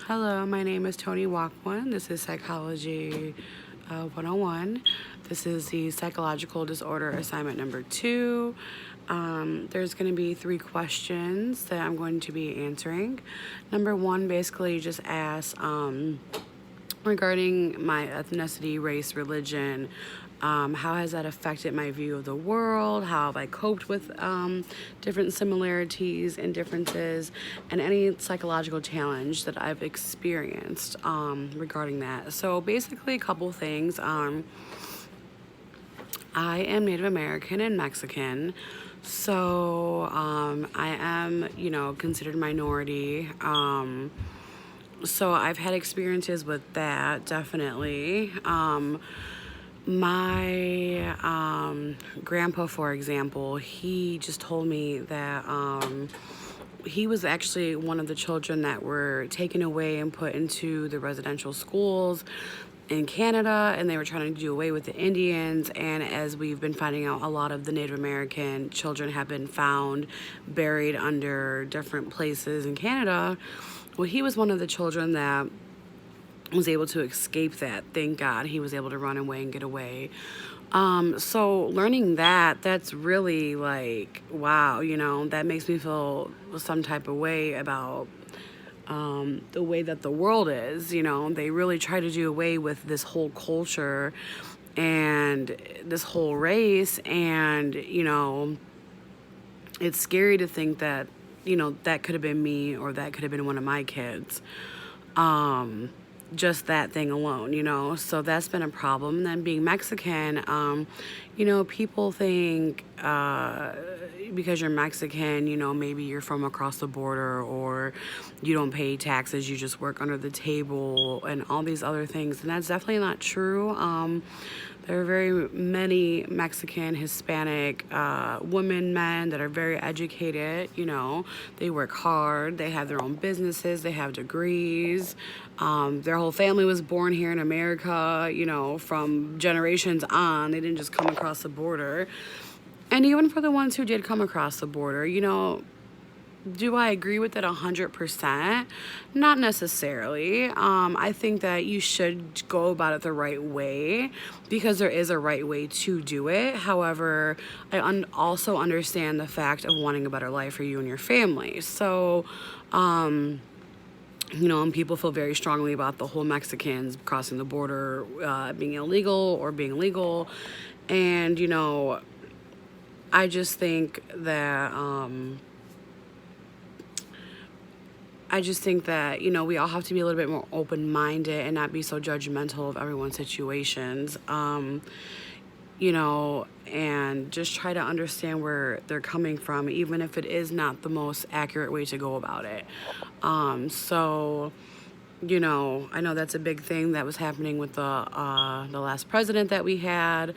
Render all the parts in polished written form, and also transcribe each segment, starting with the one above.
Hello, my name is Tony Walkman. This is Psychology 101. This is the Psychological Disorder Assignment number 2. There's going to be 3 questions that I'm going to be answering. Number 1 basically just asks regarding my ethnicity, race, religion. How has that affected my view of the world? How have I coped with different similarities and differences, and any psychological challenge that I've experienced regarding that? So basically, a couple things. I am Native American and Mexican, so I am, considered minority. So I've had experiences with that, definitely. My grandpa, for example, he just told me that he was actually one of the children that were taken away and put into the residential schools in Canada, and they were trying to do away with the Indians. And as we've been finding out, a lot of the Native American children have been found buried under different places in Canada. Well, he was one of the children that was able to escape that. Thank God he was able to run away and get away. So learning that's really like, wow, that makes me feel some type of way about the way that the world is. They really try to do away with this whole culture and this whole race, and it's scary to think that that could have been me, or that could have been one of my kids. Just that thing alone. So that's been a problem. And then being Mexican, people think because you're Mexican, maybe you're from across the border, or you don't pay taxes, you just work under the table and all these other things. And that's definitely not true. There are very many Mexican, Hispanic women, men that are very educated. They work hard, they have their own businesses, they have degrees. Their whole family was born here in America, from generations on. They didn't just come across the border. And even for the ones who did come across the border, do I agree with it 100%? Not necessarily. I think that you should go about it the right way, because there is a right way to do it. However, I also understand the fact of wanting a better life for you and your family. So, and people feel very strongly about the whole Mexicans crossing the border being illegal or being legal. And, I just think that we all have to be a little bit more open-minded and not be so judgmental of everyone's situations, and just try to understand where they're coming from, even if it is not the most accurate way to go about it. So, I know that's a big thing that was happening with the last president that we had.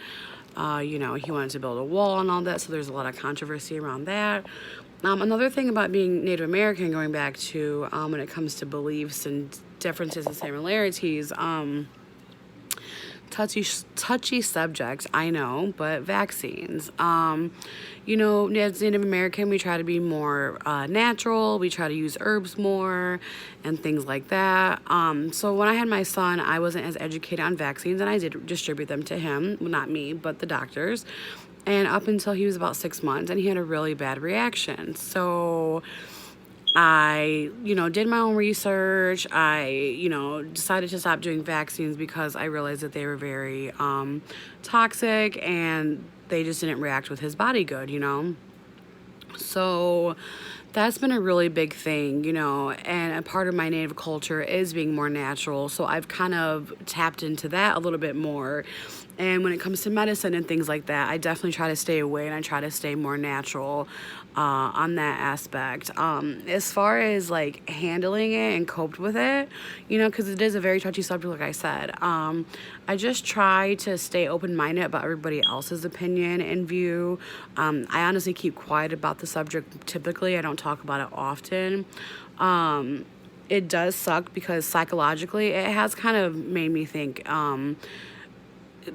He wanted to build a wall and all that, so there's a lot of controversy around that. Another thing about being Native American, going back to when it comes to beliefs and differences and similarities, touchy subject, I know, but vaccines. As Native American, we try to be more natural. We try to use herbs more and things like that. So when I had my son, I wasn't as educated on vaccines, and I did distribute them to him. Well, not me, but the doctors. And up until he was about 6 months, and he had a really bad reaction. So I, did my own research. I, decided to stop doing vaccines because I realized that they were very toxic, and they just didn't react with his body good. So that's been a really big thing, and a part of my Native culture is being more natural. So I've kind of tapped into that a little bit more. And when it comes to medicine and things like that, I definitely try to stay away, and I try to stay more natural on that aspect. As far as like handling it and coped with it, because it is a very touchy subject, like I said, I just try to stay open-minded about everybody else's opinion and view. I honestly keep quiet about the subject. Typically, I don't talk about it often. It does suck because psychologically it has kind of made me think,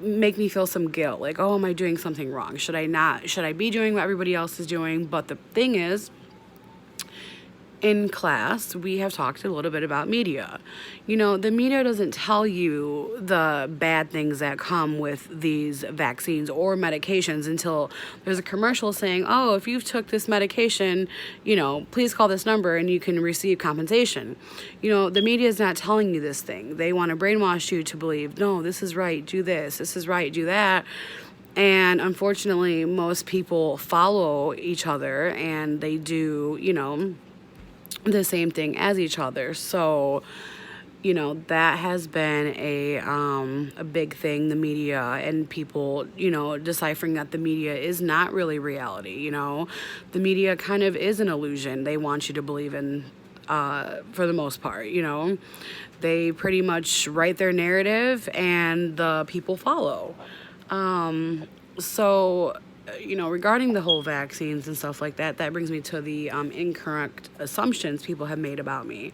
make me feel some guilt, like, oh, am I doing something wrong? Should I be doing what everybody else is doing? But the thing is, in class, we have talked a little bit about media. The media doesn't tell you the bad things that come with these vaccines or medications until there's a commercial saying, oh, if you've took this medication, please call this number and you can receive compensation. The media is not telling you this thing. They want to brainwash you to believe, no, this is right, do this is right, do that. And unfortunately, most people follow each other and they do, the same thing as each other. So, that has been a big thing, the media and people, deciphering that the media is not really reality. The media kind of is an illusion they want you to believe in, for the most part. They pretty much write their narrative and the people follow. So, regarding the whole vaccines and stuff like that, that brings me to the incorrect assumptions people have made about me.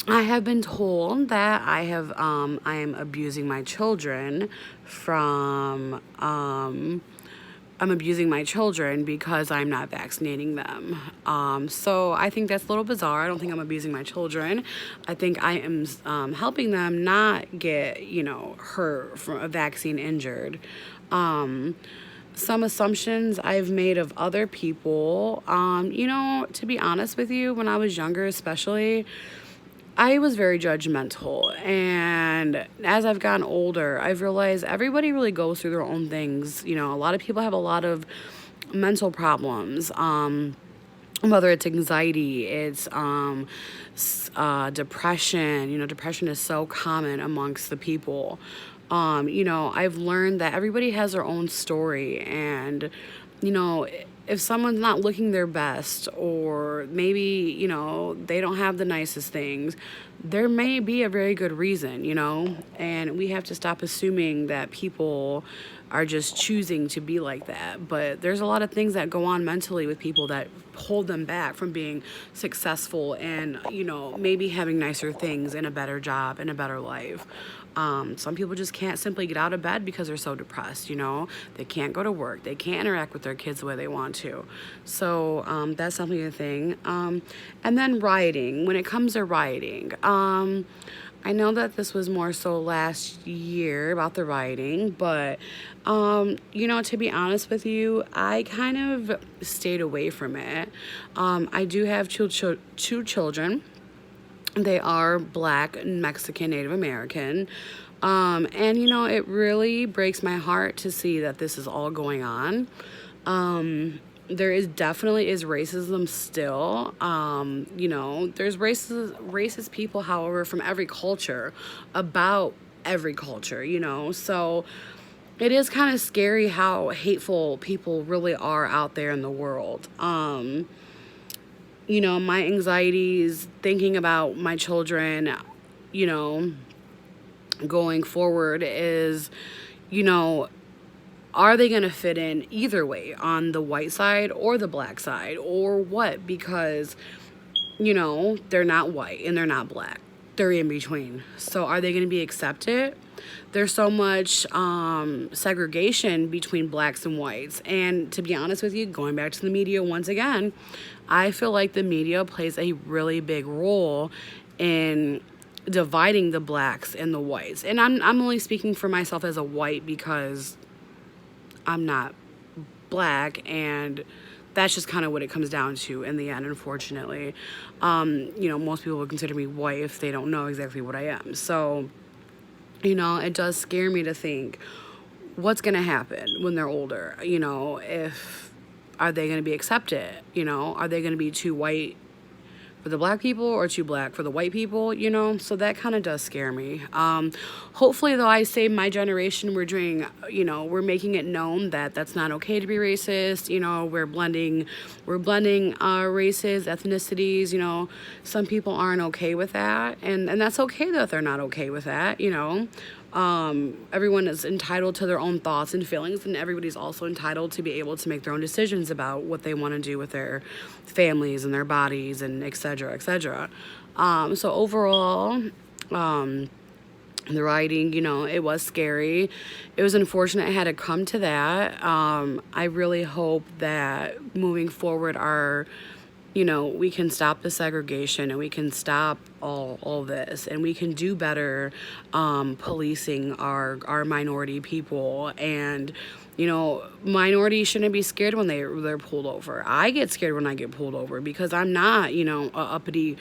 I have been told that I am abusing my children from, I'm abusing my children because I'm not vaccinating them. So I think that's a little bizarre. I don't think I'm abusing my children. I think I am helping them not get, hurt from a vaccine injured. Some assumptions I've made of other people, to be honest with you, when I was younger especially, I was very judgmental, and as I've gotten older, I've realized everybody really goes through their own things. A lot of people have a lot of mental problems, whether it's anxiety, it's depression. Depression is so common amongst the people. I've learned that everybody has their own story, and if someone's not looking their best, or maybe, they don't have the nicest things, there may be a very good reason, and we have to stop assuming that people are just choosing to be like that. But there's a lot of things that go on mentally with people that hold them back from being successful and, maybe having nicer things and a better job and a better life. Some people just can't simply get out of bed because they're so depressed, They can't go to work. They can't interact with their kids the way they want to. So that's something to think. And then rioting. When it comes to rioting, I know that this was more so last year about the rioting, but, to be honest with you, I kind of stayed away from it. I do have two children. They are Black, Mexican, Native American. And, it really breaks my heart to see that this is all going on. There is definitely is racism still. There's racist people, however, from every culture, about every culture, So it is kind of scary how hateful people really are out there in the world. My anxieties thinking about my children, going forward is, are they going to fit in either way, on the white side or the black side, or what? Because, they're not white and they're not black. They're in between. So are they going to be accepted? There's so much segregation between blacks and whites. And to be honest with you, going back to the media once again, I feel like the media plays a really big role in dividing the blacks and the whites. And I'm only speaking for myself as a white because I'm not black, and that's just kind of what it comes down to in the end, unfortunately. Most people would consider me white if they don't know exactly what I am. So, it does scare me to think what's going to happen when they're older. Are they going to be accepted? Are they going to be too white for the black people or too black for the white people? So that kind of does scare me. Hopefully, though, I say my generation, we're doing, we're making it known that that's not okay to be racist. We're blending races, ethnicities. Some people aren't okay with that, and that's okay that they're not okay with that. Everyone is entitled to their own thoughts and feelings, and everybody's also entitled to be able to make their own decisions about what they want to do with their families and their bodies, and et cetera, et cetera. So overall, the writing, it was scary. It was unfortunate it had to come to that. I really hope that moving forward, our you know, we can stop the segregation and we can stop all this, and we can do better policing our minority people. And you know, minorities shouldn't be scared when they're pulled over. I get scared when I get pulled over because I'm not, you know, a uppity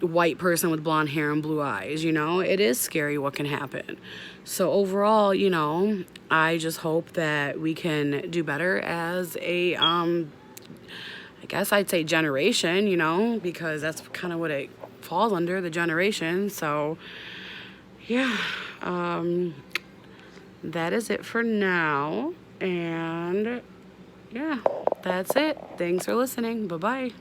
white person with blonde hair and blue eyes. You know, it is scary what can happen. So overall, you know, I just hope that we can do better as a I guess I'd say generation, you know, because that's kind of what it falls under, the generation. So yeah, that is it for now. And yeah, that's it. Thanks for listening. Bye bye.